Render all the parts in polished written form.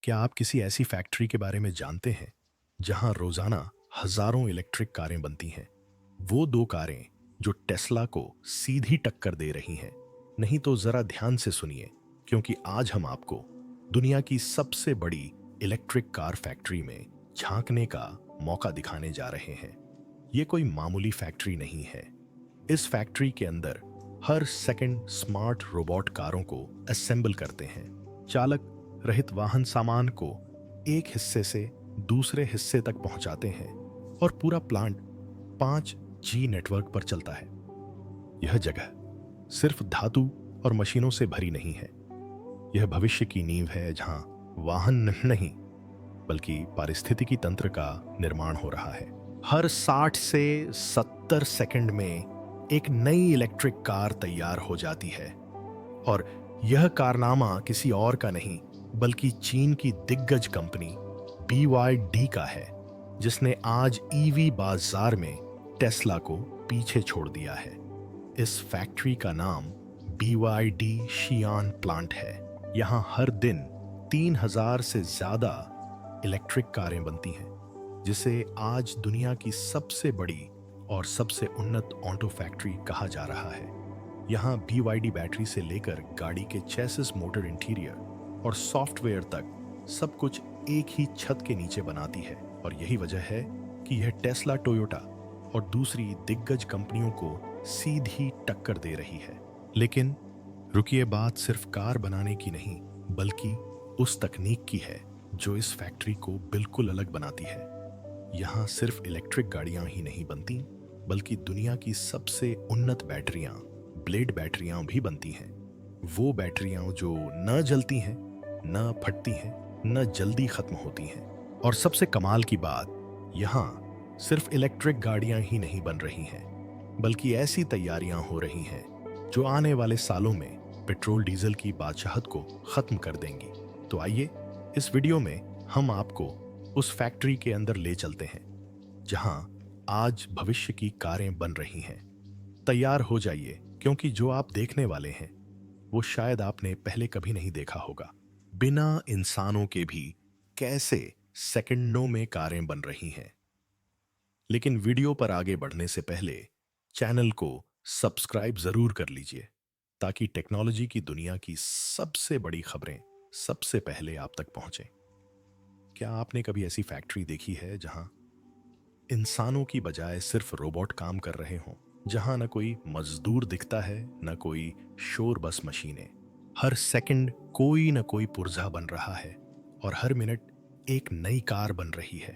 क्या आप किसी ऐसी फैक्ट्री के बारे में जानते हैं जहां रोजाना हजारों इलेक्ट्रिक कारें बनती हैं? वो दो कारें जो टेस्ला को सीधी टक्कर दे रही हैं। नहीं तो जरा ध्यान से सुनिए, क्योंकि आज हम आपको दुनिया की सबसे बड़ी इलेक्ट्रिक कार फैक्ट्री में झांकने का मौका दिखाने जा रहे हैं। ये कोई मामूली फैक्ट्री नहीं है। इस फैक्ट्री के अंदर हर सेकंड स्मार्ट रोबोट कारों को असेंबल करते हैं। चालक रहित वाहन सामान को एक हिस्से से दूसरे हिस्से तक पहुंचाते हैं और पूरा प्लांट 5G नेटवर्क पर चलता है। यह जगह सिर्फ धातु और मशीनों से भरी नहीं है। यह भविष्य की नींव है जहां वाहन नहीं बल्कि पारिस्थितिकी तंत्र का निर्माण हो रहा है। हर 60 से 70 सेकंड में एक नई इलेक्ट्रिक कार तैयार हो जाती है और यह कारनामा किसी और का नहीं बल्कि चीन की दिग्गज कंपनी BYD का है, जिसने आज ईवी बाजार में टेस्ला को पीछे छोड़ दिया है। इस फैक्ट्री का नाम BYD शियान प्लांट है। यहां हर दिन 3000 से ज्यादा इलेक्ट्रिक कारें बनती हैं, जिसे आज दुनिया की सबसे बड़ी और सबसे उन्नत ऑटो फैक्ट्री कहा जा रहा है। यहाँ BYD बैटरी से लेकर गाड़ी के चेसिस, मोटर, इंटीरियर और सॉफ्टवेयर तक सब कुछ एक ही छत के नीचे बनाती है। और यही वजह है कि यह टेस्ला, टोयोटा और दूसरी दिग्गज कंपनियों को सीधी टक्कर दे रही है। लेकिन रुकिए, बात सिर्फ कार बनाने की नहीं बल्कि उस तकनीक की है जो इस फैक्ट्री को बिल्कुल अलग बनाती है। यहाँ सिर्फ इलेक्ट्रिक गाड़ियां ही नहीं बनती बल्कि दुनिया की सबसे उन्नत बैटरियां, ब्लेड बैटरियां भी बनती हैं। वो बैटरियां जो न जलती हैं, न फटती हैं, न जल्दी खत्म होती हैं। और सबसे कमाल की बात, यहाँ सिर्फ इलेक्ट्रिक गाड़ियां ही नहीं बन रही हैं बल्कि ऐसी तैयारियां हो रही हैं जो आने वाले सालों में पेट्रोल डीजल की बादशाहत को खत्म कर देंगी। तो आइए इस वीडियो में हम आपको उस फैक्ट्री के अंदर ले चलते हैं जहां आज भविष्य की कारें बन रही हैं। तैयार हो जाइए, क्योंकि जो आप देखने वाले हैं वो शायद आपने पहले कभी नहीं देखा होगा। बिना इंसानों के भी कैसे सेकंडों में कारें बन रही हैं। लेकिन वीडियो पर आगे बढ़ने से पहले चैनल को सब्सक्राइब जरूर कर लीजिए, ताकि टेक्नोलॉजी की दुनिया की सबसे बड़ी खबरें सबसे पहले आप तक पहुंचें। क्या आपने कभी ऐसी फैक्ट्री देखी है जहां इंसानों की बजाय सिर्फ रोबोट काम कर रहे हों, जहां न कोई मजदूर दिखता है, न कोई शोर, बस मशीनें। हर सेकंड कोई न कोई पुर्जा बन रहा है और हर मिनट एक नई कार बन रही है।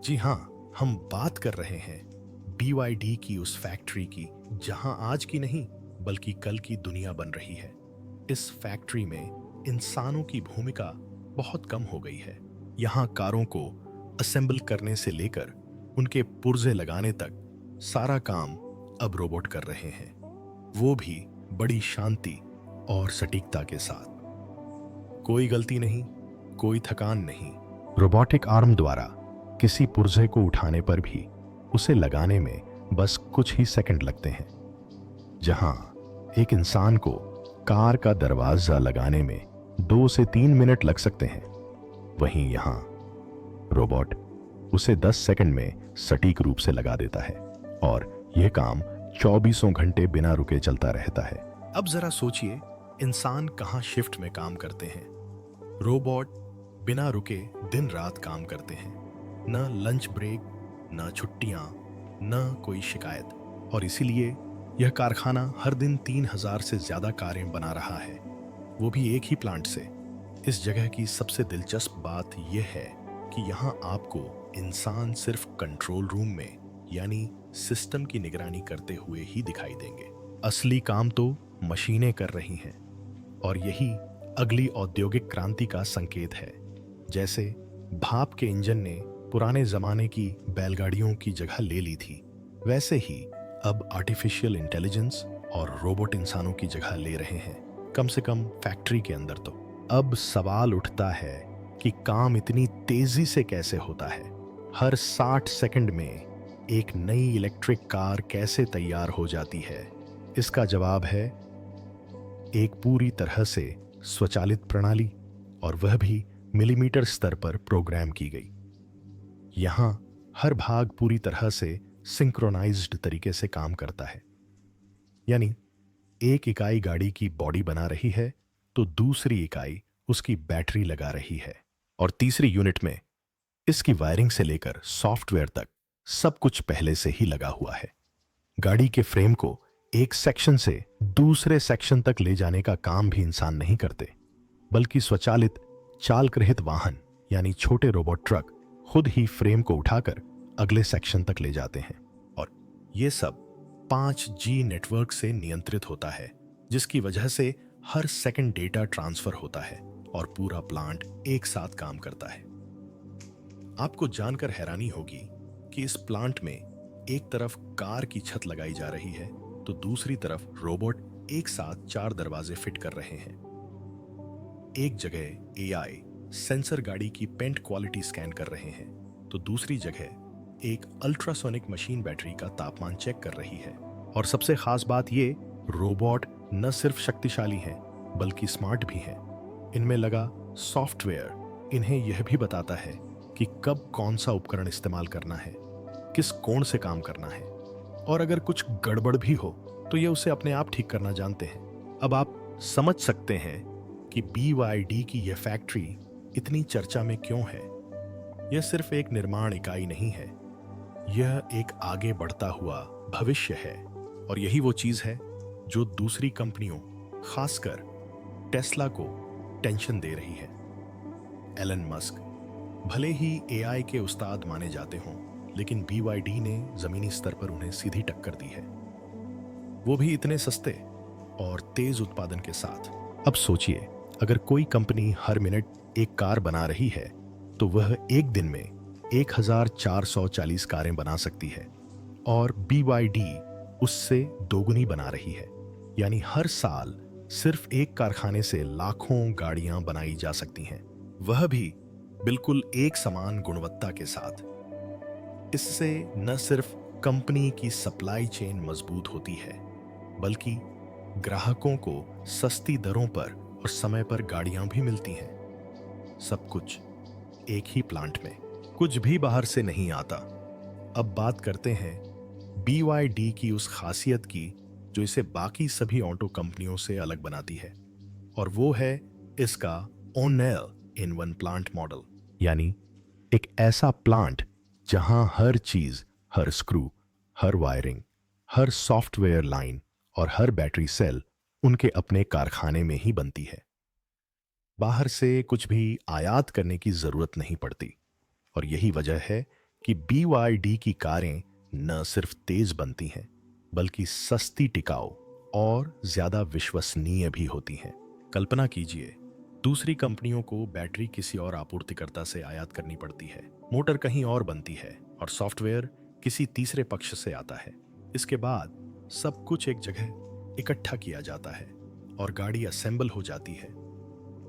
जी हां, हम बात कर रहे हैं BYD की उस फैक्ट्री की जहां आज की नहीं बल्कि कल की दुनिया बन रही है। इस फैक्ट्री में इंसानों की भूमिका बहुत कम हो गई है। यहाँ कारों को असेंबल करने से लेकर उनके पुर्जे लगाने तक सारा काम अब रोबोट कर रहे हैं, वो भी बड़ी शांति और सटीकता के साथ। कोई गलती नहीं, कोई थकान नहीं। रोबोटिक आर्म द्वारा किसी पुर्जे को उठाने पर भी उसे लगाने में बस कुछ ही सेकंड लगते हैं। जहां एक इंसान को कार का दरवाजा लगाने में 2 से 3 मिनट लग सकते हैं, वहीं यहां रोबोट उसे 10 सेकंड में सटीक रूप से लगा देता है और यह काम 24 घंटे बिना रुके चलता रहता है। अब जरा सोचिए, इंसान कहां शिफ्ट में काम करते हैं, रोबोट बिना रुके दिन रात काम करते हैं। न लंच ब्रेक, न छुट्टियां, न कोई शिकायत। और इसीलिए यह कारखाना हर दिन 3000 से ज्यादा कारें बना रहा है, वो भी एक ही प्लांट से। इस जगह की सबसे दिलचस्प बात यह है कि यहाँ आपको इंसान सिर्फ कंट्रोल रूम में यानी सिस्टम की निगरानी करते हुए ही दिखाई देंगे। असली काम तो मशीनें कर रही हैं और यही अगली औद्योगिक क्रांति का संकेत है। जैसे भाप के इंजन ने पुराने जमाने की बैलगाड़ियों की जगह ले ली थी, वैसे ही अब आर्टिफिशियल इंटेलिजेंस और रोबोट इंसानों की जगह ले रहे हैं, कम से कम फैक्ट्री के अंदर तो। अब सवाल उठता है कि काम इतनी तेजी से कैसे होता है। हर 60 सेकंड में एक नई इलेक्ट्रिक कार कैसे तैयार हो जाती है? इसका जवाब है एक पूरी तरह से स्वचालित प्रणाली, और वह भी मिलीमीटर स्तर पर प्रोग्राम की गई। यहां हर भाग पूरी तरह से सिंक्रोनाइज्ड तरीके से काम करता है। यानी एक इकाई गाड़ी की बॉडी बना रही है तो दूसरी इकाई उसकी बैटरी लगा रही है, और तीसरी यूनिट में इसकी वायरिंग से लेकर सॉफ्टवेयर तक सब कुछ पहले से ही लगा हुआ है। गाड़ी के फ्रेम को एक सेक्शन से दूसरे सेक्शन तक ले जाने का काम भी इंसान नहीं करते, बल्कि स्वचालित चालक रहित वाहन यानी छोटे रोबोट ट्रक खुद ही फ्रेम को उठाकर अगले सेक्शन तक ले जाते हैं। और ये सब 5G नेटवर्क से नियंत्रित होता है, जिसकी वजह से हर सेकंड डेटा ट्रांसफर होता है और पूरा प्लांट एक साथ काम करता है। आपको जानकर हैरानी होगी कि इस प्लांट में एक तरफ कार की छत लगाई जा रही है तो दूसरी तरफ रोबोट एक साथ 4 दरवाजे फिट कर रहे हैं। एक जगह AI सेंसर गाड़ी की पेंट क्वालिटी स्कैन कर रहे हैं तो दूसरी जगह एक अल्ट्रासोनिक मशीन बैटरी का तापमान चेक कर रही है। और सबसे खास बात ये, रोबोट न सिर्फ शक्तिशाली हैं बल्कि स्मार्ट भी हैं। इनमें लगा सॉफ्टवेयर इन्हें यह भी बताता है कि कब कौन सा उपकरण इस्तेमाल करना है, किस कोण से काम करना है, और अगर कुछ गड़बड़ भी हो तो ये उसे अपने आप ठीक करना जानते हैं। अब आप समझ सकते हैं कि BYD की यह फैक्ट्री इतनी चर्चा में क्यों है। यह सिर्फ एक निर्माण इकाई नहीं है, यह एक आगे बढ़ता हुआ भविष्य है। और यही वो चीज है जो दूसरी कंपनियों, खासकर टेस्ला को टेंशन दे रही है। एलन मस्क भले ही AI के उस्ताद माने जाते हों, लेकिन BYD ने जमीनी स्तर पर उन्हें सीधी टक्कर दी है, वो भी इतने सस्ते और तेज उत्पादन के साथ। अब सोचिए, अगर कोई कंपनी हर मिनट एक कार बना रही है तो वह एक दिन में 1440 कारें बना सकती है, और BYD उससे दोगुनी बना रही है। यानी हर साल सिर्फ एक कारखाने से लाखों गाड़ियां बनाई जा सकती हैं, वह भी बिल्कुल एक समान गुणवत्ता के साथ। इससे न सिर्फ कंपनी की सप्लाई चेन मजबूत होती है, बल्कि ग्राहकों को सस्ती दरों पर और समय पर गाड़ियां भी मिलती हैं। सब कुछ एक ही प्लांट में, कुछ भी बाहर से नहीं आता। अब बात करते हैं BYD की उस खासियत की जो इसे बाकी सभी ऑटो कंपनियों से अलग बनाती है, और वो है इसका all in one plant model. यानी एक ऐसा प्लांट जहां हर चीज, हर स्क्रू, हर वायरिंग, हर सॉफ्टवेयर लाइन और हर बैटरी सेल उनके अपने कारखाने में ही बनती है। बाहर से कुछ भी आयात करने की जरूरत नहीं पड़ती। और यही वजह है कि BYD की कारें न सिर्फ तेज बनती हैं, बल्कि सस्ती, टिकाऊ और ज्यादा विश्वसनीय भी होती हैं। कल्पना कीजिए, दूसरी कंपनियों को बैटरी किसी और आपूर्तिकर्ता से आयात करनी पड़ती है, मोटर कहीं और बनती है और सॉफ्टवेयर किसी तीसरे पक्ष से आता है। इसके बाद सब कुछ एक जगह इकट्ठा किया जाता है और गाड़ी असेंबल हो जाती है।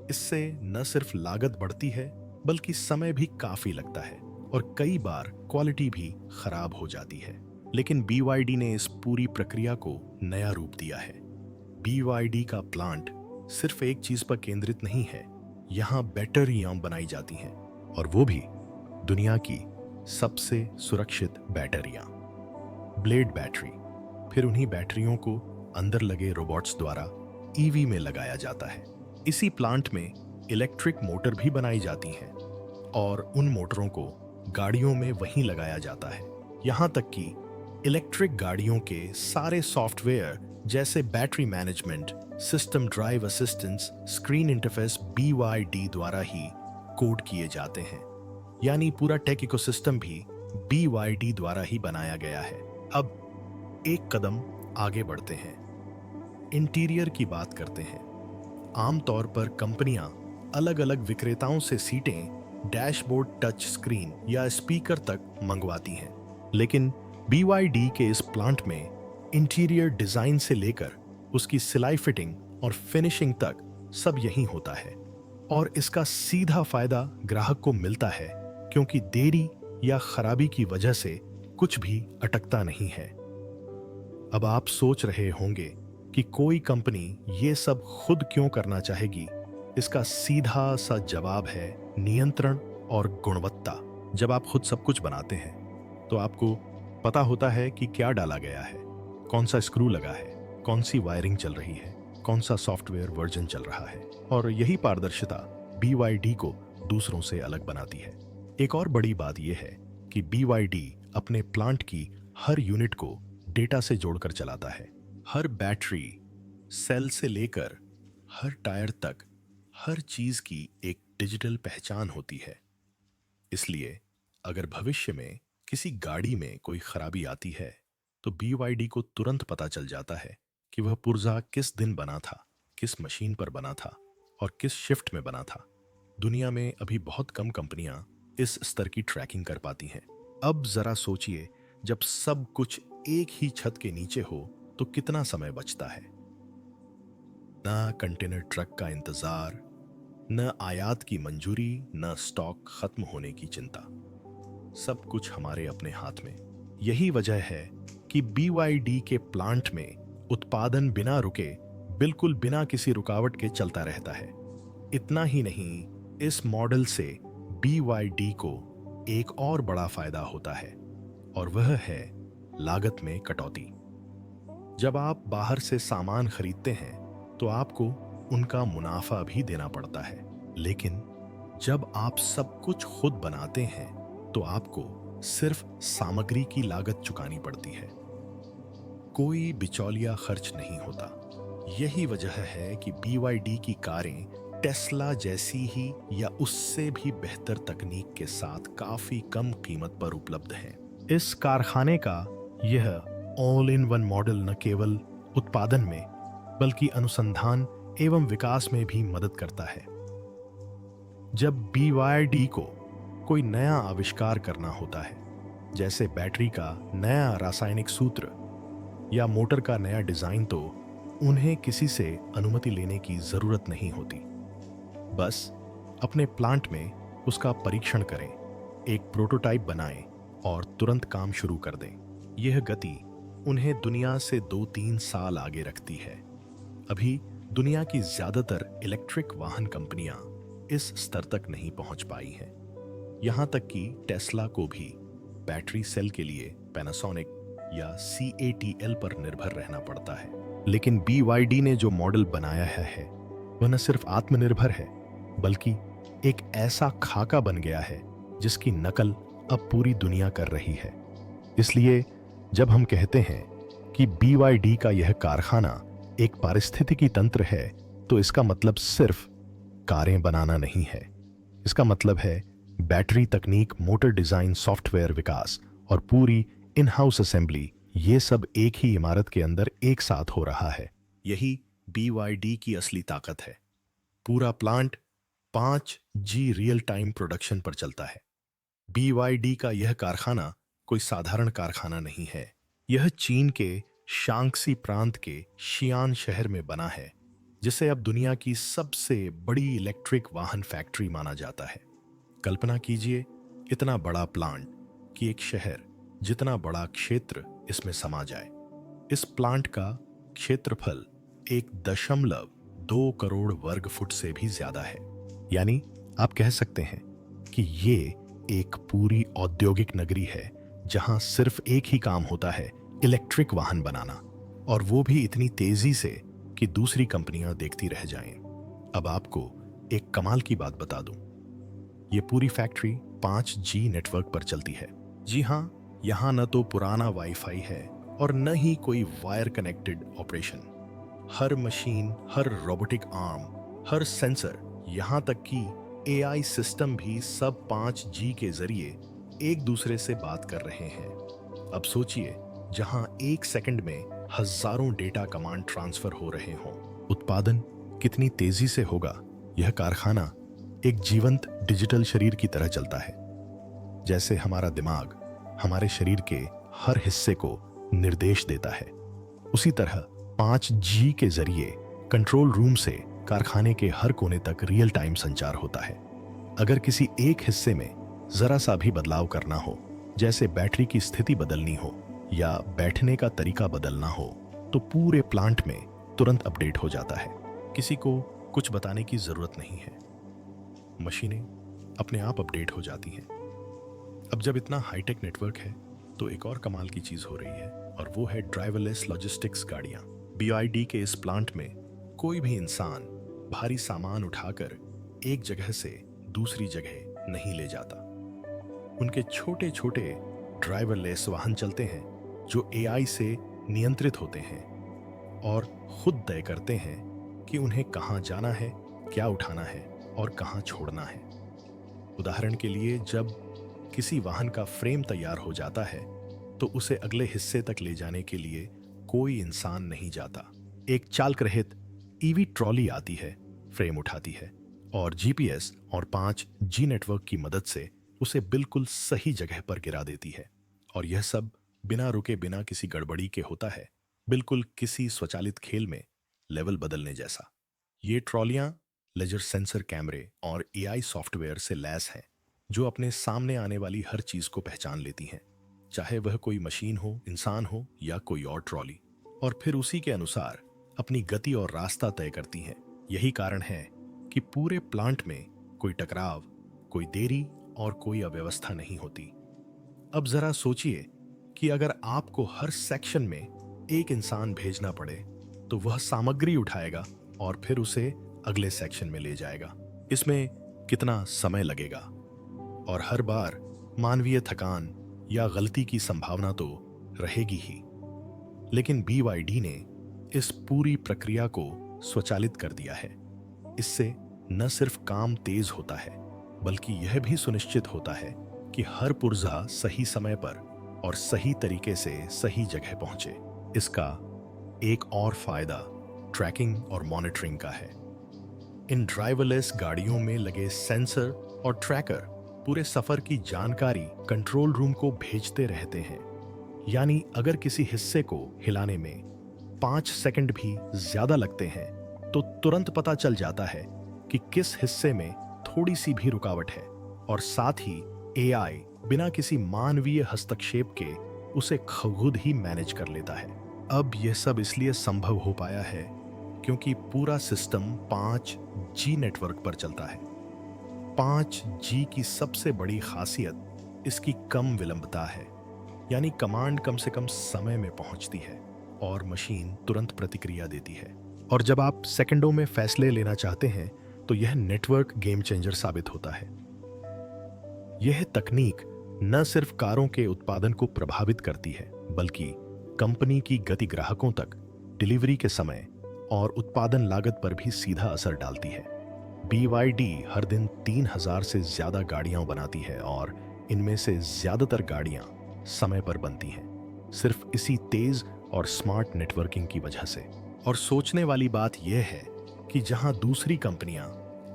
इससे न सिर्फ लागत बढ़ती है, बल्कि समय भी काफी लगता है और कई बार क्वालिटी भी खराब हो जाती है। लेकिन BYD ने इस पूरी प्रक्रिया को नया रूप दिया है। BYD का प्लांट सिर्फ एक चीज पर केंद्रित नहीं है, यहाँ बैटरियां बनाई जाती हैं, और वो भी दुनिया की सबसे सुरक्षित बैटरियां, ब्लेड बैटरी। फिर उन्हीं बैटरियों को अंदर लगे रोबोट्स द्वारा EV में लगाया जाता है। इसी प्लांट में इलेक्ट्रिक मोटर भी बनाई जाती हैं और उन मोटरों को गाड़ियों में वहीं लगाया जाता है। यहाँ तक कि इलेक्ट्रिक गाड़ियों के सारे सॉफ्टवेयर जैसे battery management system, drive assistance, screen interface BYD द्वारा ही कोड किए जाते हैं। यानी पूरा टेक इकोसिस्टम भी BYD द्वारा ही बनाया गया है। अब एक कदम आगे बढ़ते हैं, इंटीरियर की बात करते हैं। आमतौर पर कंपनियां अलग अलग विक्रेताओं से सीटें, डैशबोर्ड, टच स्क्रीन या स्पीकर तक मंगवाती हैं, लेकिन BYD के इस प्लांट में इंटीरियर डिजाइन से लेकर उसकी सिलाई, फिटिंग और फिनिशिंग तक सब यहीं होता है। और इसका सीधा फायदा ग्राहक को मिलता है, क्योंकि देरी या खराबी की वजह से कुछ भी अटकता नहीं है। अब आप सोच रहे होंगे कि कोई कंपनी ये सब खुद क्यों करना चाहेगी। इसका सीधा सा जवाब है नियंत्रण और गुणवत्ता। जब आप खुद सब कुछ बनाते हैं तो आपको पता होता है कि क्या डाला गया है, कौन सा स्क्रू लगा है, कौन सी वायरिंग चल रही है, कौन सा सॉफ्टवेयर वर्जन चल रहा है। और यही पारदर्शिता BYD को दूसरों से अलग बनाती है। एक और बड़ी बात यह है कि BYD अपने प्लांट की हर यूनिट को डेटा से जोड़कर चलाता है। हर बैटरी सेल से लेकर हर टायर तक हर चीज की एक डिजिटल पहचान होती है। इसलिए अगर भविष्य में किसी गाड़ी में कोई खराबी आती है तो BYD को तुरंत पता चल जाता है कि वह पुर्जा किस दिन बना था, किस मशीन पर बना था और किस शिफ्ट में बना था। दुनिया में अभी बहुत कम कंपनियां इस स्तर की ट्रैकिंग कर पाती हैं। अब जरा सोचिए, जब सब कुछ एक ही छत के नीचे हो तो कितना समय बचता है। न कंटेनर ट्रक का इंतजार, न आयात की मंजूरी, न स्टॉक खत्म होने की चिंता। सब कुछ हमारे अपने हाथ में। यही वजह है कि BYD के प्लांट में उत्पादन बिना रुके, बिल्कुल बिना किसी रुकावट के चलता रहता है। इतना ही नहीं, इस मॉडल से BYD को एक और बड़ा फायदा होता है और वह है लागत में कटौती। जब आप बाहर से सामान खरीदते हैं तो आपको उनका मुनाफा भी देना पड़ता है, लेकिन जब आप सब कुछ खुद बनाते हैं तो आपको सिर्फ सामग्री की लागत चुकानी पड़ती है। कोई बिचौलिया खर्च नहीं होता। यही वजह है कि BYD की कारें टेस्ला जैसी ही या उससे भी बेहतर तकनीक के साथ काफी कम कीमत पर उपलब्ध हैं। इस कारखाने का यह ऑल इन वन मॉडल न केवल उत्पादन में बल्कि अनुसंधान एवं विकास में भी मदद करता है। जब BYD को कोई नया आविष्कार करना होता है, जैसे बैटरी का नया रासायनिक सूत्र या मोटर का नया डिजाइन, तो उन्हें किसी से अनुमति लेने की जरूरत नहीं होती। बस अपने प्लांट में उसका परीक्षण करें, एक प्रोटोटाइप बनाएं और तुरंत काम शुरू कर दें। यह गति उन्हें दुनिया से 2-3 साल आगे रखती है। अभी दुनिया की ज्यादातर इलेक्ट्रिक वाहन कंपनियां इस स्तर तक नहीं पहुंच पाई हैं। यहां तक कि टेस्ला को भी बैटरी सेल के लिए पैनासोनिक या CATL पर निर्भर रहना पड़ता है। लेकिन BYD ने जो मॉडल बनाया है वह न सिर्फ आत्मनिर्भर है बल्कि एक ऐसा खाका बन गया है जिसकी नकल अब पूरी दुनिया कर रही है। इसलिए जब हम कहते हैं कि BYD का यह कारखाना एक पारिस्थितिकी तंत्र है तो इसका मतलब सिर्फ कारें बनाना नहीं है। इसका मतलब है बैटरी तकनीक, मोटर डिजाइन, सॉफ्टवेयर विकास और पूरी इन हाउस असेंबली, ये सब एक ही इमारत के अंदर एक साथ हो रहा है। यही BYD की असली ताकत है। पूरा plant 5G real time production पर चलता है। BYD का यह कारखाना कोई साधारण कारखाना नहीं है। यह चीन के शांक्सी प्रांत के शियान शहर में बना है, जिसे अब दुनिया की सबसे बड़ी इलेक्ट्रिक वाहन फैक्ट्री माना जाता है। कल्पना कीजिए, इतना बड़ा प्लांट कि एक शहर जितना बड़ा क्षेत्र इसमें समा जाए। इस प्लांट का क्षेत्रफल 1.2 करोड़ वर्ग फुट से भी ज्यादा है। यानी आप कह सकते हैं कि ये एक पूरी औद्योगिक नगरी है जहां सिर्फ एक ही काम होता है, इलेक्ट्रिक वाहन बनाना, और वो भी इतनी तेजी से कि दूसरी कंपनियां देखती रह जाएं। अब आपको एक कमाल की बात बता दूं, ये पूरी फैक्ट्री 5G नेटवर्क पर चलती है। जी हां, यहां न तो पुराना वाईफाई है और न ही कोई वायर कनेक्टेड ऑपरेशन। हर मशीन, हर रोबोटिक आर्म, हर सेंसर, यहां तक कि AI सिस्टम भी सब 5G के जरिए एक दूसरे से बात कर रहे हैं। अब सोचिए, जहां 1 सेकंड में हजारों डेटा कमांड ट्रांसफर हो रहे हों, उत्पादन कितनी तेजी से होगा। यह कारखाना एक जीवंत डिजिटल शरीर की तरह चलता है। जैसे हमारा दिमाग हमारे शरीर के हर हिस्से को निर्देश देता है, उसी तरह 5G के जरिए कंट्रोल रूम से कारखाने के हर कोने तक रियल टाइम संचार होता है। अगर किसी एक हिस्से में जरा सा भी बदलाव करना हो, जैसे बैटरी की स्थिति बदलनी हो या बैठने का तरीका बदलना हो, तो पूरे प्लांट में तुरंत अपडेट हो जाता है। किसी को कुछ बताने की जरूरत नहीं है, मशीनें अपने आप अपडेट हो जाती हैं। अब जब इतना हाईटेक नेटवर्क है तो एक और कमाल की चीज हो रही है, और वो है ड्राइवरलेस लॉजिस्टिक्स गाड़ियां। BYD के इस प्लांट में कोई भी इंसान भारी सामान उठाकर एक जगह से दूसरी जगह नहीं ले जाता। उनके छोटे छोटे ड्राइवरलेस वाहन चलते हैं जो AI से नियंत्रित होते हैं और खुद तय करते हैं कि उन्हें कहाँ जाना है, क्या उठाना है और कहाँ छोड़ना है। उदाहरण के लिए, जब किसी वाहन का फ्रेम तैयार हो जाता है तो उसे अगले हिस्से तक ले जाने के लिए कोई इंसान नहीं जाता। एक चालक रहित EV ट्रॉली आती है, फ्रेम उठाती है और GPS और 5G नेटवर्क की मदद से उसे बिल्कुल सही जगह पर गिरा देती है। और यह सब बिना रुके, बिना किसी गड़बड़ी के होता है, बिल्कुल किसी स्वचालित खेल में लेवल बदलने जैसा। ये ट्रॉलियां लेजर सेंसर कैमरे और AI सॉफ्टवेयर से लैस हैं, जो अपने सामने आने वाली हर चीज को पहचान लेती हैं, चाहे वह कोई मशीन हो, इंसान हो या कोई और ट्रॉली, और फिर उसी के अनुसार अपनी गति और रास्ता तय करती हैं। यही कारण है कि पूरे प्लांट में कोई टकराव, कोई देरी और कोई अव्यवस्था नहीं होती। अब जरा सोचिए कि अगर आपको हर सेक्शन में एक इंसान भेजना पड़े तो वह सामग्री उठाएगा और फिर उसे अगले सेक्शन में ले जाएगा। इसमें कितना समय लगेगा, और हर बार मानवीय थकान या गलती की संभावना तो रहेगी ही। लेकिन BYD ने इस पूरी प्रक्रिया को स्वचालित कर दिया है। इससे न सिर्फ काम तेज होता है, बल्कि यह भी सुनिश्चित होता है कि हर पुर्जा सही समय पर और सही तरीके से सही जगह पहुंचे। इसका एक और फायदा ट्रैकिंग और मॉनिटरिंग का है। इन ड्राइवरलेस गाड़ियों में लगे सेंसर और ट्रैकर पूरे सफर की जानकारी कंट्रोल रूम को भेजते रहते हैं। यानी अगर किसी हिस्से को हिलाने में 5 सेकंड भी ज्यादा लगते हैं तो तुरंत पता चल जाता है कि किस हिस्से में थोड़ी सी भी रुकावट है, और साथ ही AI बिना किसी मानवीय हस्तक्षेप के उसे खुद ही मैनेज कर लेता है। अब यह सब इसलिए संभव हो पाया है क्योंकि पूरा सिस्टम 5G नेटवर्क पर चलता है। 5G की सबसे बड़ी खासियत इसकी कम विलंबता है, यानी कमांड कम से कम समय में पहुंचती है और मशीन तुरंत प्रतिक्रिया देती है। और जब आप सेकंडों में फैसले लेना चाहते हैं तो यह नेटवर्क गेम चेंजर साबित होता है। यह तकनीक न सिर्फ कारों के उत्पादन को प्रभावित करती है, बल्कि कंपनी की गति, ग्राहकों तक डिलीवरी के समय और उत्पादन लागत पर भी सीधा असर डालती है। BYD हर दिन 3000 से ज्यादा गाड़ियां बनाती है और इनमें से ज्यादातर गाड़ियां समय पर बनती हैं, सिर्फ इसी तेज और स्मार्ट नेटवर्किंग की वजह से। और सोचने वाली बात यह है कि जहां दूसरी कंपनियां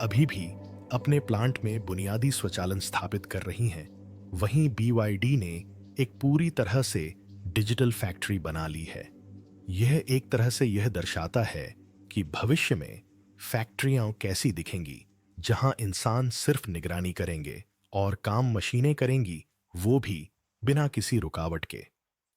अभी भी अपने प्लांट में बुनियादी स्वचालन स्थापित कर रही हैं, वहीं BYD ने एक पूरी तरह से डिजिटल फैक्ट्री बना ली है। यह एक तरह से यह दर्शाता है कि भविष्य में फैक्ट्रियां कैसी दिखेंगी, जहां इंसान सिर्फ निगरानी करेंगे और काम मशीनें करेंगी, वो भी बिना किसी रुकावट के।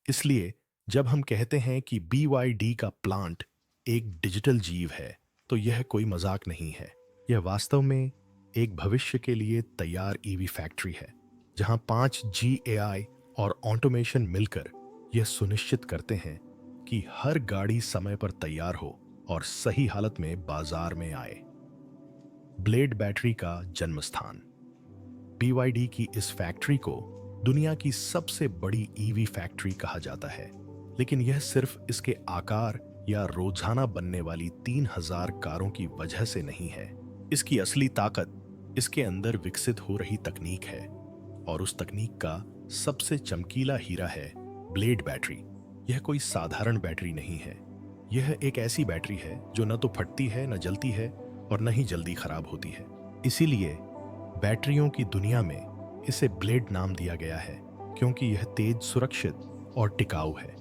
इसलिए जब हम कहते हैं कि BYD का प्लांट एक डिजिटल जीव है, तो यह कोई मजाक नहीं है। यह वास्तव में एक भविष्य के लिए तैयार EV फैक्ट्री है, जहां 5G AI और ऑटोमेशन मिलकर यह सुनिश्चित करते हैं कि हर गाड़ी समय पर तैयार हो और सही हालत में बाजार में आए। ब्लेड बैटरी का जन्म स्थान। BYD की इस फैक्ट्री को दुनिया की सबसे बड़ी EV फैक्ट्री कहा जाता है, लेकिन यह सिर्फ इसके आकार या रोजाना बनने वाली 3000 कारों की वजह से नहीं है। इसकी असली ताकत इसके अंदर विकसित हो रही तकनीक है, और उस तकनीक का सबसे चमकीला हीरा है ब्लेड बैटरी। यह कोई साधारण बैटरी नहीं है। यह एक ऐसी बैटरी है जो न तो फटती है, न जलती है और न ही जल्दी खराब होती है। इसीलिए बैटरियों की दुनिया में इसे ब्लेड नाम दिया गया है, क्योंकि यह तेज, सुरक्षित और टिकाऊ है।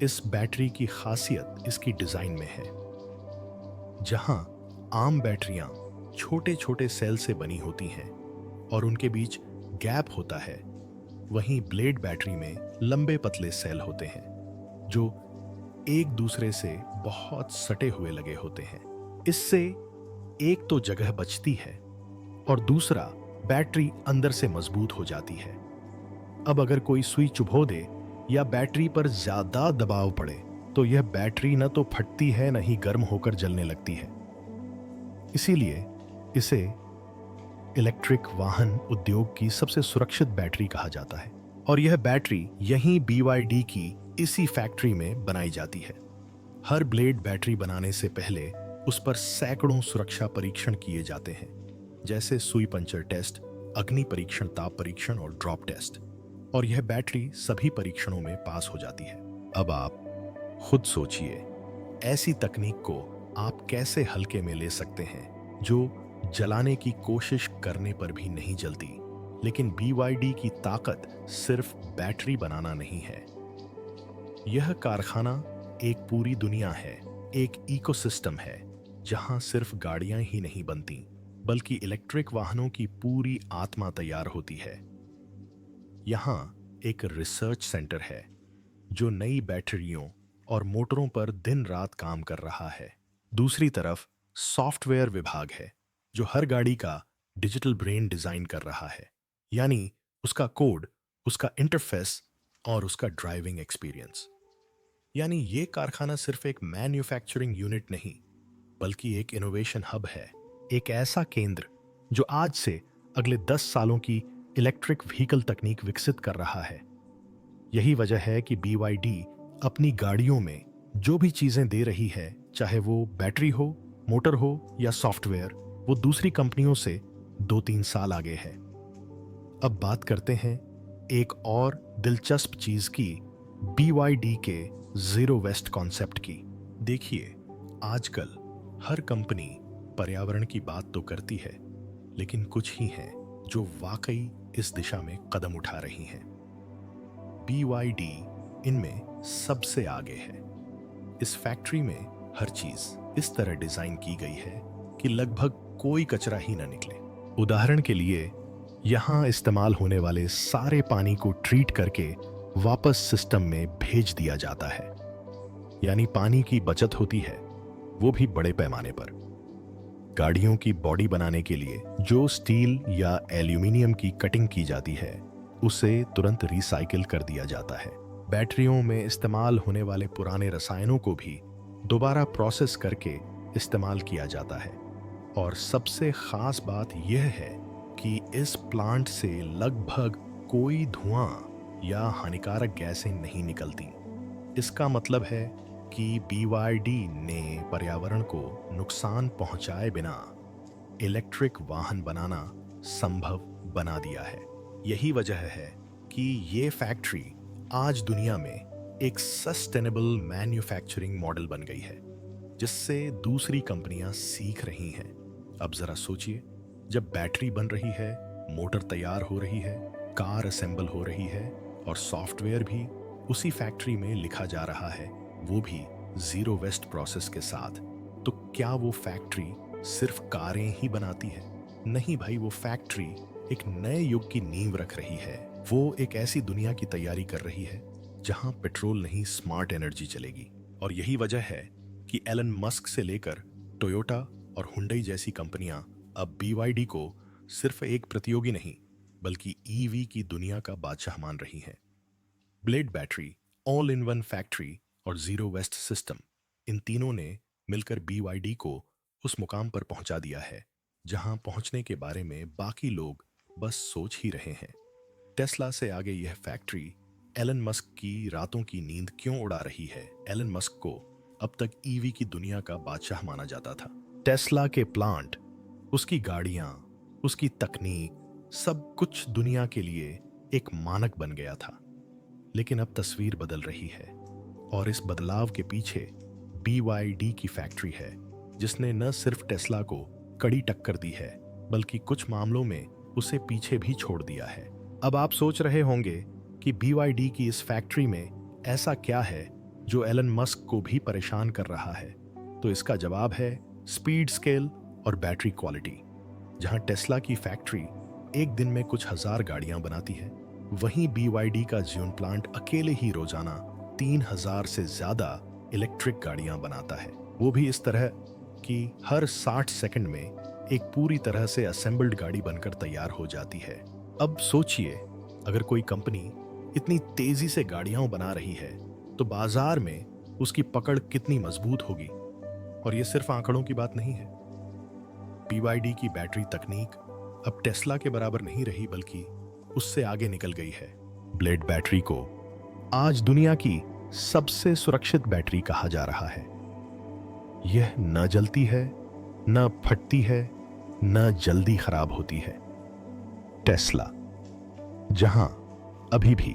इस बैटरी की खासियत इसकी डिजाइन में है। जहां आम बैटरियां छोटे छोटे सेल से बनी होती हैं और उनके बीच गैप होता है, वहीं ब्लेड बैटरी में लंबे पतले सेल होते हैं जो एक दूसरे से बहुत सटे हुए लगे होते हैं। इससे एक तो जगह बचती है और दूसरा बैटरी अंदर से मजबूत हो जाती है। अब अगर कोई सुई चुभो दे या बैटरी पर ज्यादा दबाव पड़े तो यह बैटरी न तो फटती है न ही गर्म होकर जलने लगती है। इसीलिए इसे इलेक्ट्रिक वाहन उद्योग की सबसे सुरक्षित बैटरी कहा जाता है। और यह बैटरी यहीं BYD की इसी फैक्ट्री में बनाई जाती है। हर ब्लेड बैटरी बनाने से पहले उस पर सैकड़ों सुरक्षा परीक्षण किए जाते हैं, जैसे सुई पंचर टेस्ट, अग्नि परीक्षण, ताप परीक्षण और ड्रॉप टेस्ट। और यह बैटरी सभी परीक्षणों में पास हो जाती है। अब आप खुद सोचिए, ऐसी तकनीक को आप कैसे हल्के में ले सकते हैं जो जलाने की कोशिश करने पर भी नहीं जलती। लेकिन BYD की ताकत सिर्फ बैटरी बनाना नहीं है। यह कारखाना एक पूरी दुनिया है, एक इकोसिस्टम है जहां सिर्फ गाड़ियां ही नहीं बनती बल्कि इलेक्ट्रिक वाहनों की पूरी आत्मा तैयार होती है। यहां एक रिसर्च सेंटर है जो नई बैटरियों और मोटरों पर दिन रात काम कर रहा है। दूसरी तरफ सॉफ्टवेयर विभाग है जो हर गाड़ी का डिजिटल ब्रेन डिजाइन कर रहा है, यानी उसका कोड, उसका इंटरफेस और उसका ड्राइविंग एक्सपीरियंस। यानी ये कारखाना सिर्फ एक मैन्युफैक्चरिंग यूनिट नहीं बल्कि एक इनोवेशन हब है, एक ऐसा केंद्र जो आज से अगले 10 सालों की इलेक्ट्रिक व्हीकल तकनीक विकसित कर रहा है। यही वजह है कि BYD अपनी गाड़ियों में जो भी चीजें दे रही है, चाहे वो बैटरी हो, मोटर हो या सॉफ्टवेयर, वो दूसरी कंपनियों से 2-3 साल आगे है। अब बात करते हैं एक और दिलचस्प चीज की, BYD के जीरो वेस्ट कॉन्सेप्ट की। देखिए, आजकल हर कंपनी पर्यावरण की बात तो करती है, लेकिन कुछ ही हैं जो वाकई इस दिशा में कदम उठा रही हैं। BYD इनमें सबसे आगे है। इस फैक्ट्री में हर चीज इस तरह डिजाइन की गई है कि लगभग कोई कचरा ही न निकले। उदाहरण के लिए, यहां इस्तेमाल होने वाले सारे पानी को ट्रीट करके वापस सिस्टम में भेज दिया जाता है, यानी पानी की बचत होती है, वो भी बड़े पैमाने पर। गाड़ियों की बॉडी बनाने के लिए जो स्टील या एल्यूमिनियम की कटिंग की जाती है उसे तुरंत रिसाइकिल कर दिया जाता है। बैटरियों में इस्तेमाल होने वाले पुराने रसायनों को भी दोबारा प्रोसेस करके इस्तेमाल किया जाता है। और सबसे खास बात यह है कि इस प्लांट से लगभग कोई धुआं या हानिकारक गैसें नहीं निकलती। इसका मतलब है कि BYD ने पर्यावरण को नुकसान पहुंचाए बिना इलेक्ट्रिक वाहन बनाना संभव बना दिया है। यही वजह है कि ये फैक्ट्री आज दुनिया में एक सस्टेनेबल मैन्युफैक्चरिंग मॉडल बन गई है, जिससे दूसरी कंपनियां सीख रही हैं। अब जरा सोचिए, जब बैटरी बन रही है, मोटर तैयार हो रही है, कार असेंबल हो रही है और सॉफ्टवेयर भी उसी फैक्ट्री में लिखा जा रहा है, वो भी जीरो वेस्ट प्रोसेस के साथ, तो क्या वो फैक्ट्री सिर्फ कारें ही बनाती है? नहीं भाई, वो फैक्ट्री एक नए युग की नींव रख रही है। वो एक ऐसी दुनिया की तैयारी कर रही है जहां पेट्रोल नहीं, स्मार्ट एनर्जी चलेगी। और यही वजह है कि एलन मस्क से लेकर टोयोटा और हुंडई जैसी कंपनियां अब BYD को सिर्फ एक प्रतियोगी नहीं बल्कि EV की दुनिया का बादशाह मान रही हैं। Blade battery, all in one factory और जीरो वेस्ट सिस्टम, इन तीनों ने मिलकर BYD को उस मुकाम पर पहुंचा दिया है जहां पहुंचने के बारे में बाकी लोग बस सोच ही रहे हैं। टेस्ला से आगे यह फैक्ट्री एलन मस्क की रातों की नींद क्यों उड़ा रही है? एलन मस्क को अब तक EV की दुनिया का बादशाह माना जाता था। टेस्ला के प्लांट, उसकी गाड़ियां, उसकी तकनीक, सब कुछ दुनिया के लिए एक मानक बन गया था। लेकिन अब तस्वीर बदल रही है और इस बदलाव के पीछे BYD की फैक्ट्री है, जिसने न सिर्फ टेस्ला को कड़ी टक्कर दी है बल्कि कुछ मामलों में उसे पीछे भी छोड़ दिया है। अब आप सोच रहे होंगे कि BYD की इस फैक्ट्री में ऐसा क्या है जो एलन मस्क को भी परेशान कर रहा है? तो इसका जवाब है स्पीड, स्केल और बैटरी क्वालिटी। जहां टेस्ला की फैक्ट्री एक दिन में कुछ हजार गाड़ियां बनाती है, वहीं BYD का ज्यून प्लांट अकेले ही रोजाना 3000 से ज्यादा इलेक्ट्रिक गाड़ियां बनाता है, वो भी इस तरह कि हर 60 सेकंड में एक पूरी तरह से असेंबल्ड गाड़ी बनकर तैयार हो जाती है। अब सोचिए, अगर कोई कंपनी इतनी तेजी से गाड़ियां बना रही है तो बाजार में उसकी पकड़ कितनी मजबूत होगी। और ये सिर्फ आंकड़ों की बात नहीं है। BYD की बैटरी तकनीक अब टेस्ला के बराबर नहीं रही, बल्कि उससे आगे निकल गई है। ब्लेड बैटरी को आज दुनिया की सबसे सुरक्षित बैटरी कहा जा रहा है। यह न जलती है, न फटती है, न जल्दी खराब होती है। टेस्ला जहां अभी भी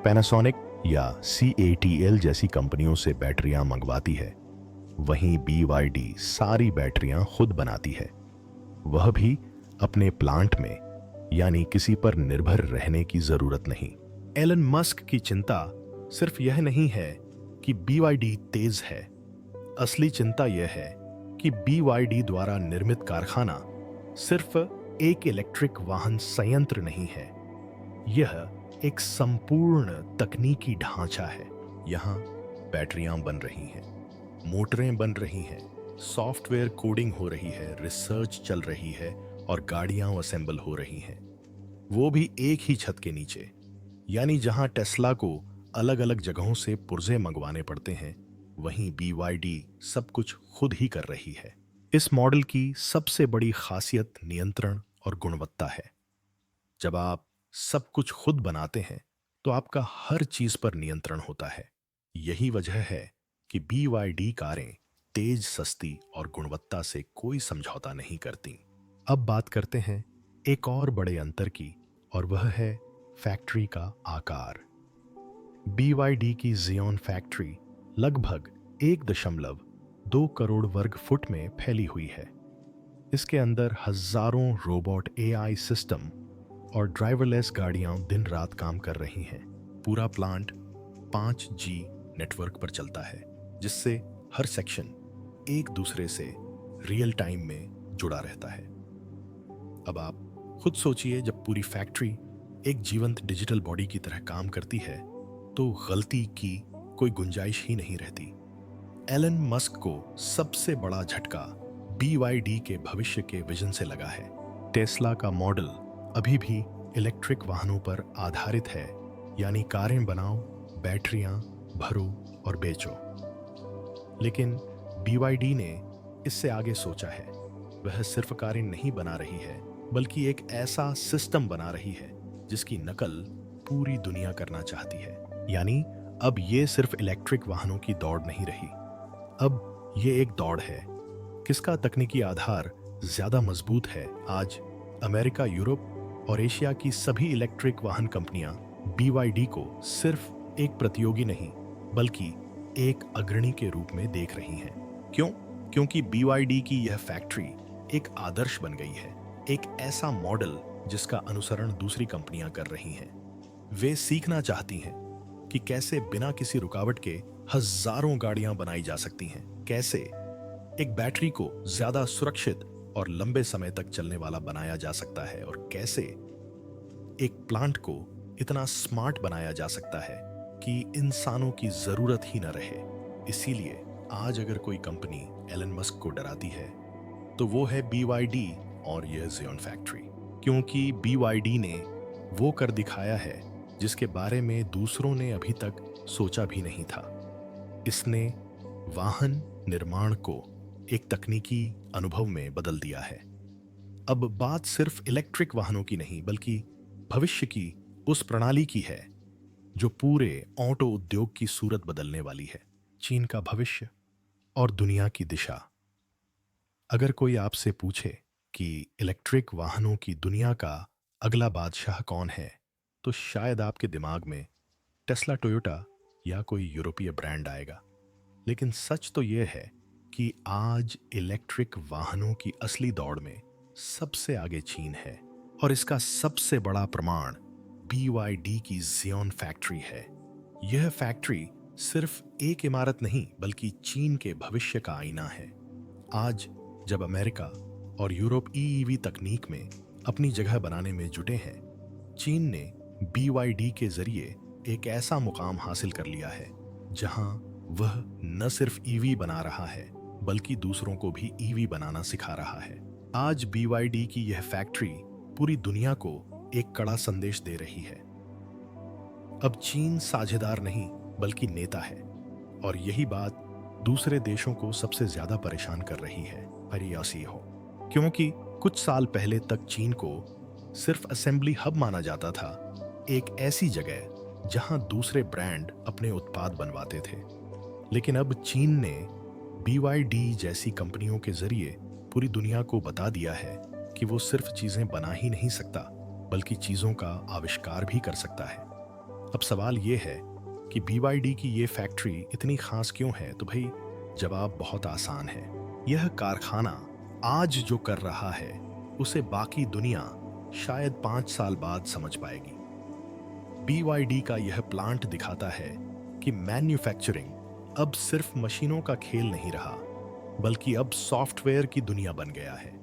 पैनासोनिक या CATL जैसी कंपनियों से बैटरियां मंगवाती है, वहीं BYD सारी बैटरियां खुद बनाती है, वह भी अपने प्लांट में, यानी किसी पर निर्भर रहने की जरूरत नहीं। एलन मस्क की चिंता सिर्फ यह नहीं है कि BYD तेज है। असली चिंता यह है कि BYD द्वारा निर्मित कारखाना सिर्फ एक इलेक्ट्रिक वाहन संयंत्र नहीं है, यह एक संपूर्ण तकनीकी ढांचा है। यहाँ बैटरियां बन रही हैं, मोटरें बन रही हैं, सॉफ्टवेयर कोडिंग हो रही है, रिसर्च चल रही है और गाड़ियां असेंबल हो रही हैं, वो भी एक ही छत के नीचे। यानी जहां टेस्ला को अलग अलग जगहों से पुर्जे मंगवाने पड़ते हैं, वहीं BYD सब कुछ खुद ही कर रही है। इस मॉडल की सबसे बड़ी खासियत नियंत्रण और गुणवत्ता है। जब आप सब कुछ खुद बनाते हैं तो आपका हर चीज पर नियंत्रण होता है। यही वजह है कि BYD कारें तेज, सस्ती और गुणवत्ता से कोई समझौता नहीं करती। अब बात करते हैं एक और बड़े अंतर की, और वह है फैक्ट्री का आकार। BYD की जियोन फैक्ट्री लगभग 1.2 करोड़ वर्ग फुट में फैली हुई है। इसके अंदर हजारों रोबोट, AI सिस्टम और ड्राइवरलेस गाड़ियां दिन रात काम कर रही हैं। पूरा प्लांट 5G नेटवर्क पर चलता है, जिससे हर सेक्शन एक दूसरे से रियल टाइम में जुड़ा रहता है। अब आप खुद सोचिए, जब पूरी फैक्ट्री एक जीवंत डिजिटल बॉडी की तरह काम करती है तो गलती की कोई गुंजाइश ही नहीं रहती। एलन मस्क को सबसे बड़ा झटका BYD के भविष्य के विजन से लगा है। टेस्ला का मॉडल अभी भी इलेक्ट्रिक वाहनों पर आधारित है, यानी कारें बनाओ, बैटरियां भरो और बेचो। लेकिन BYD ने इससे आगे सोचा है। वह सिर्फ कारें नहीं बना रही है, बल्कि एक ऐसा सिस्टम बना रही है जिसकी नकल पूरी दुनिया करना चाहती है। यानी अब ये सिर्फ इलेक्ट्रिक वाहनों की दौड़ नहीं रही, अब ये एक दौड़ है किसका तकनीकी आधार ज्यादा मजबूत है। आज अमेरिका, यूरोप और एशिया की सभी इलेक्ट्रिक वाहन कंपनियां BYD को सिर्फ एक प्रतियोगी नहीं, बल्कि एक अग्रणी के रूप में देख रही हैं। क्यों? क्योंकि BYD की यह फैक्ट्री एक आदर्श बन गई है, एक ऐसा मॉडल जिसका अनुसरण दूसरी कंपनियां कर रही हैं। वे सीखना चाहती हैं कि कैसे बिना किसी रुकावट के हजारों गाड़ियां बनाई जा सकती हैं, कैसे एक बैटरी को ज्यादा सुरक्षित और लंबे समय तक चलने वाला बनाया जा सकता है, और कैसे एक प्लांट को इतना स्मार्ट बनाया जा सकता है कि इंसानों की जरूरत ही न रहे। इसीलिए आज अगर कोई कंपनी एलन मस्क को डराती है तो वो है BYD और यह जियोन फैक्ट्री, क्योंकि BYD ने वो कर दिखाया है जिसके बारे में दूसरों ने अभी तक सोचा भी नहीं था। इसने वाहन निर्माण को एक तकनीकी अनुभव में बदल दिया है। अब बात सिर्फ इलेक्ट्रिक वाहनों की नहीं, बल्कि भविष्य की उस प्रणाली की है जो पूरे ऑटो उद्योग की सूरत बदलने वाली है। चीन का भविष्य और दुनिया की दिशा। अगर कोई आपसे पूछे कि इलेक्ट्रिक वाहनों की दुनिया का अगला बादशाह कौन है, तो शायद आपके दिमाग में टेस्ला, टोयोटा या कोई यूरोपीय ब्रांड आएगा। लेकिन सच तो यह है कि आज इलेक्ट्रिक वाहनों की असली दौड़ में सबसे आगे चीन है, और इसका सबसे बड़ा प्रमाण BYD की जियोन फैक्ट्री है। यह फैक्ट्री सिर्फ एक इमारत नहीं, बल्कि चीन के भविष्य का आईना है। आज जब अमेरिका और यूरोप EEV तकनीक में अपनी जगह बनाने में जुटे हैं, चीन ने BYD के जरिए एक ऐसा मुकाम हासिल कर लिया है जहां वह न सिर्फ EV बना रहा है, बल्कि दूसरों को भी ईवी बनाना सिखा रहा है। आज BYD की यह फैक्ट्री पूरी दुनिया को एक कड़ा संदेश दे रही है। अब चीन साझेदार नहीं बल्कि नेता है, और यही बात दूसरे देशों को सबसे ज्यादा परेशान कर रही है। परियासी हो, क्योंकि कुछ साल पहले तक चीन को सिर्फ असेंबली हब माना जाता था, एक ऐसी जगह जहां दूसरे ब्रांड अपने उत्पाद बनवाते थे। लेकिन अब चीन ने BYD जैसी कंपनियों के जरिए पूरी दुनिया को बता दिया है कि वो सिर्फ चीजें बना ही नहीं सकता बल्कि चीजों का आविष्कार भी कर सकता है। अब सवाल ये है कि BYD की ये फैक्ट्री इतनी खास क्यों है? तो भाई जवाब बहुत आसान है। यह कारखाना आज जो कर रहा है उसे बाकी दुनिया शायद 5 साल बाद समझ पाएगी। BYD का यह प्लांट दिखाता है कि मैन्युफैक्चरिंग अब सिर्फ मशीनों का खेल नहीं रहा, बल्कि अब सॉफ्टवेयर की दुनिया बन गया है।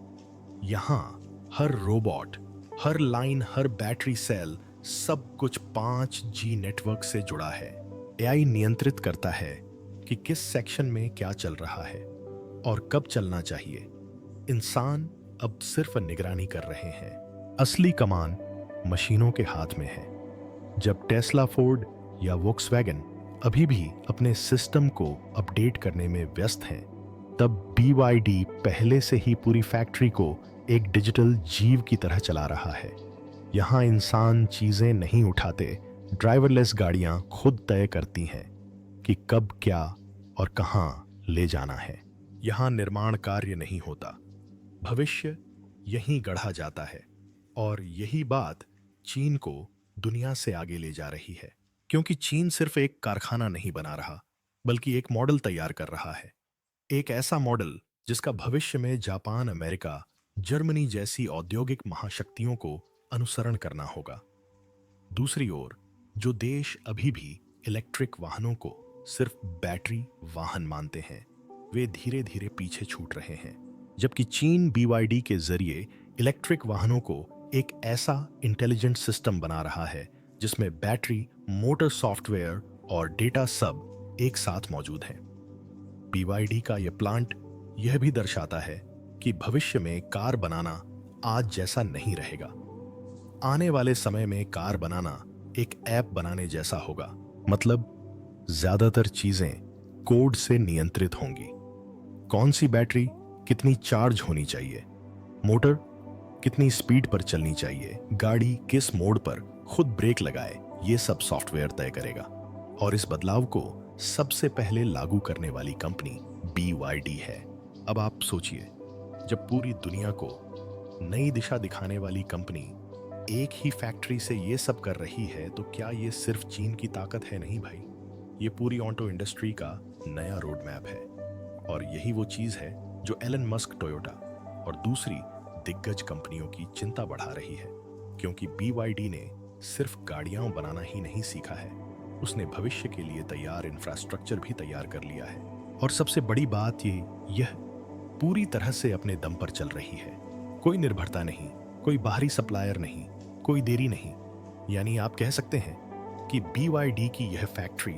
यहाँ हर रोबोट, हर लाइन, हर बैटरी सेल, सब कुछ 5G नेटवर्क से जुड़ा है। AI नियंत्रित करता है कि किस सेक्शन में क्या चल रहा है और कब चलना चाहिए। इंसान अब सिर्फ निगरानी कर रहे हैं, असली कमान मशीनों के हाथ में है। जब टेस्ला, फोर्ड या वोक्सवैगन अभी भी अपने सिस्टम को अपडेट करने में व्यस्त हैं, तब BYD पहले से ही पूरी फैक्ट्री को एक डिजिटल जीव की तरह चला रहा है। यहाँ इंसान चीजें नहीं उठाते, ड्राइवरलेस गाड़ियां खुद तय करती हैं कि कब, क्या और कहां ले जाना है। यहाँ निर्माण कार्य नहीं होता, भविष्य यहीं गढ़ा जाता है। और यही बात चीन को दुनिया से आगे ले जा रही है, क्योंकि चीन सिर्फ एक कारखाना नहीं बना रहा बल्कि एक मॉडल तैयार कर रहा है। एक ऐसा मॉडल जिसका भविष्य में जापान, अमेरिका, जर्मनी जैसी औद्योगिक महाशक्तियों को अनुसरण करना होगा। दूसरी ओर जो देश अभी भी इलेक्ट्रिक वाहनों को सिर्फ बैटरी वाहन मानते हैं, वे धीरे धीरे पीछे छूट रहे हैं। जबकि चीन BYD के जरिए इलेक्ट्रिक वाहनों को एक ऐसा इंटेलिजेंट सिस्टम बना रहा है जिसमें बैटरी, मोटर, सॉफ्टवेयर और डेटा सब एक साथ मौजूद हैं। BYD का यह प्लांट यह भी दर्शाता है कि भविष्य में कार बनाना आज जैसा नहीं रहेगा। आने वाले समय में कार बनाना एक ऐप बनाने जैसा होगा। मतलब ज्यादातर चीजें कोड से नियंत्रित होंगी। कौन सी बैटरी कितनी चार्ज होनी चाहिए, मोटर कितनी स्पीड पर चलनी चाहिए, गाड़ी किस मोड पर खुद ब्रेक लगाए, ये सब सॉफ्टवेयर तय करेगा। और इस बदलाव को सबसे पहले लागू करने वाली कंपनी BYD है। अब आप सोचिए, जब पूरी दुनिया को नई दिशा दिखाने वाली कंपनी एक ही फैक्ट्री से ये सब कर रही है, तो क्या ये सिर्फ चीन की ताकत है? नहीं भाई, ये पूरी ऑटो इंडस्ट्री का नया रोड मैप है। और यही वो चीज है जो एलन मस्क, टोयोटा और दूसरी दिग्गज कंपनियों की चिंता बढ़ा रही है। क्योंकि BYD ने सिर्फ गाड़ियां बनाना ही नहीं सीखा है, उसने भविष्य के लिए तैयार इंफ्रास्ट्रक्चर भी तैयार कर लिया है। और सबसे बड़ी बात यह पूरी तरह से अपने दम पर चल रही है। कोई निर्भरता नहीं, कोई बाहरी सप्लायर नहीं, कोई देरी नहीं। यानी आप कह सकते हैं कि BYD की यह फैक्ट्री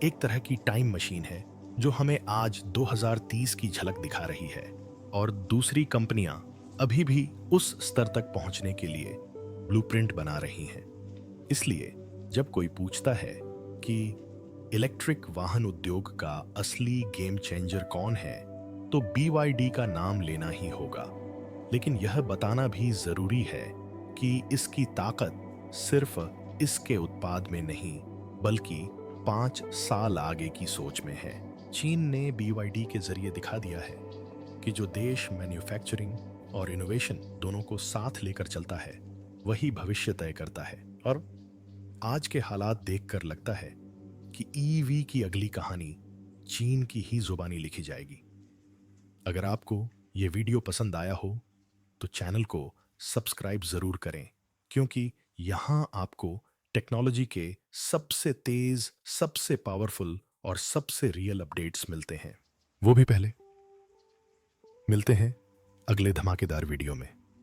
एक तरह की टाइम मशीन है जो हमें आज 2030 की झलक दिखा रही है। और दूसरी कंपनियां अभी भी उस स्तर तक पहुंचने के लिए ब्लूप्रिंट बना रही हैं। इसलिए जब कोई पूछता है कि इलेक्ट्रिक वाहन उद्योग का असली गेम चेंजर कौन है, तो BYD का नाम लेना ही होगा। लेकिन यह बताना भी जरूरी है कि इसकी ताकत सिर्फ इसके उत्पाद में नहीं बल्कि 5 साल आगे की सोच में है। चीन ने BYD के जरिए दिखा दिया है कि जो देश मैन्युफैक्चरिंग और इनोवेशन दोनों को साथ लेकर चलता है, वही भविष्य तय करता है। और आज के हालात देखकर लगता है कि EV की अगली कहानी चीन की ही जुबानी लिखी जाएगी। अगर आपको ये वीडियो पसंद आया हो तो चैनल को सब्सक्राइब जरूर करें, क्योंकि यहां आपको टेक्नोलॉजी के सबसे तेज, सबसे पावरफुल और सबसे रियल अपडेट्स मिलते हैं। वो भी पहले। मिलते हैं अगले धमाकेदार वीडियो में।